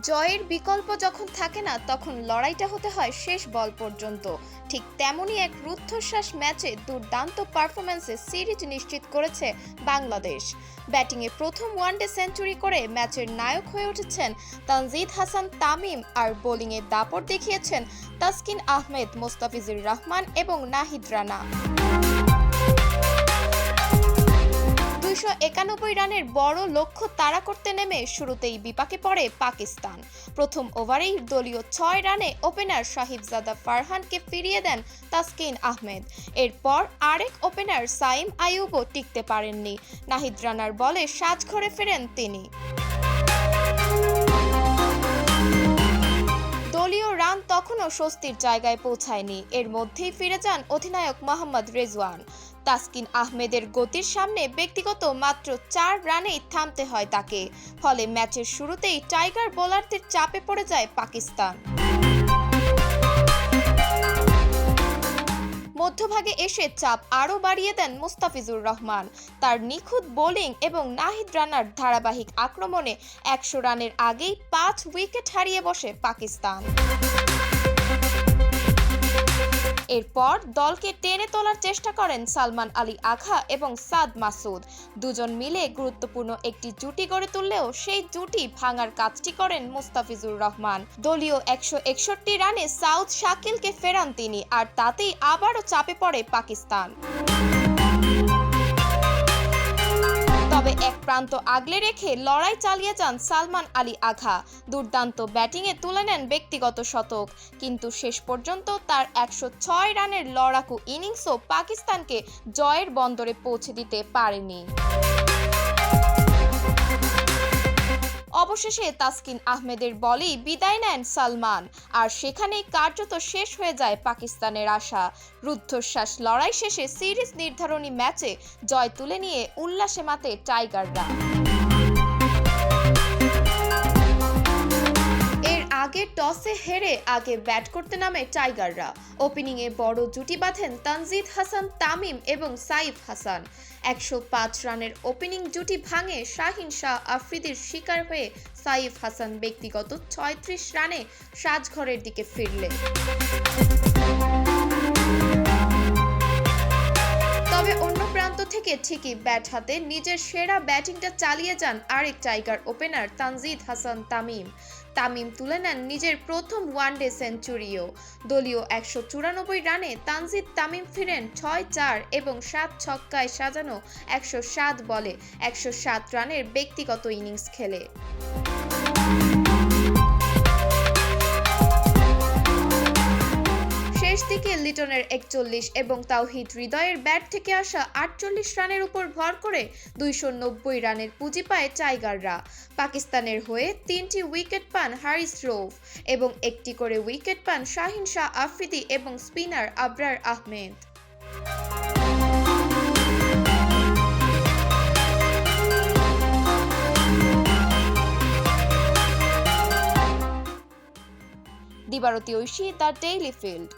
জয়ের বিকল্প যখন থাকে না তখন লড়াইটা হতে হয় শেষ বল পর্যন্ত। ঠিক তেমনই এক রুদ্ধশ্বাস ম্যাচে দুর্দান্ত পারফরম্যান্সে সিরিজ নিশ্চিত করেছে বাংলাদেশ। ব্যাটিংয়ে প্রথম ওয়ানডে সেঞ্চুরি করে ম্যাচের নায়ক হয়ে উঠেছেন তানজিদ হাসান তামিম, আর বোলিংয়ে দাপট দেখিয়েছেন তাসকিন আহমেদ, মোস্তাফিজুর রহমান এবং নাহিদ রানা। 291 রানের বড় লক্ষ্য তাড়া করতে নেমে শুরুতেই বিপাকে পড়ে পাকিস্তান। প্রথম ওভারেই দলীয় 6 রানে ওপেনার সাহিবজাদা ফারহানকে ফিরিয়ে দেন তাসকিন আহমেদ। এরপর আরেক ওপেনার সাইম আইয়ুবও টিকতে পারেননি। নাহিদ রানার বলে সাজঘরে ফেরেন তিনি। দলীয় রান তখনও স্বস্তির জায়গায় পৌঁছায়নি। এর মধ্যেই ফিরে যান অধিনায়ক মোহাম্মদ রেজওয়ান। তাসকিন আহমেদের গতির সামনে ব্যক্তিগত মাত্র 4 রানেই থামতে হয় তাকে। ফলে ম্যাচের শুরুতেই টাইগার বোলারদের চাপে পড়ে যায় পাকিস্তান। মধ্যভাগে এসে চাপ আরও বাড়িয়ে দেন মুস্তাফিজুর রহমান। তার নিখুঁত বোলিং এবং নাহিদ রানার ধারাবাহিক আক্রমণে 100 রানের আগেই 5 উইকেট হারিয়ে বসে পাকিস্তান। এরপর দলকে টেনে তোলার চেষ্টা করেন সালমান আলী আঘা এবং সাদ মাসুদ। দুজন মিলে গুরুত্বপূর্ণ একটি জুটি গড়ে তুললেও সেই জুটি ভাঙার কাজটি করেন মুস্তাফিজুর রহমান। দলীয় 161 রানে সাউথ শাকিলকে ফেরান তিনি, আর তাতেই আবারও চাপে পড়ে পাকিস্তান। তবে এক প্রান্ত আগলে রেখে লড়াই চালিয়ে যান সালমান আলী আঘা। দুর্দান্ত ব্যাটিংয়ে তুলে নেন ব্যক্তিগত শতক, কিন্তু শেষ পর্যন্ত তার 106 রানের লড়াকু ইনিংসও পাকিস্তানকে জয়ের বন্দরে পৌঁছে দিতে পারেনি। অবশেষে তাসকিন আহমেদের বলেই বিদায় নেন সালমান, আর সেখানেই কার্যত শেষ হয়ে যায় পাকিস্তানের আশা। রুদ্ধশ্বাস লড়াই শেষে সিরিজ নির্ধারণী ম্যাচে জয় তুলে নিয়ে উল্লাসে মাতে টাইগাররা। আগে টসে হেরে আগে ব্যাট করতে নামে টাইগাররা। ওপেনিংয়ে বড় জুটি বাঁধেন তানজিদ হাসান তামিম এবং সাইফ হাসান। 105 রানের ওপেনিং জুটি ভাঙে শাহিন শাহ আফ্রিদির শিকার হয়ে সাইফ হাসান ব্যক্তিগত 36 রানে সাজঘরের দিকে ফিরলেন। তবে অন্য প্রান্ত থেকে ঠিকই ব্যাট হাতে নিজের সেরা ব্যাটিংটা চালিয়ে যান আরেক টাইগার ওপেনার তানজিদ হাসান তামিম। তামিম তুলে নেন নিজের প্রথম ওয়ানডে সেঞ্চুরিও। দলীয় 194 রানে তানজিদ তামিম ফিরেন 6-4 এবং 7 ছক্কায় সাজানো 107 বলে 107 রানের ব্যক্তিগত ইনিংস খেলে। শেষ দিকে লিটনের 41 এবং তাওহিদ হৃদয়ের ব্যাট থেকে আসা 48 রানের উপর ভর করে 290 রানের পুঁজি পায় টাইগাররা। পাকিস্তানের হয়ে 3টি উইকেট পান হারিস রৌফ এবং 1টি করে উইকেট পান শাহিন শাহ আফ্রিদি এবং spinner Abrar Ahmed. Dibarati Oishi, the daily field.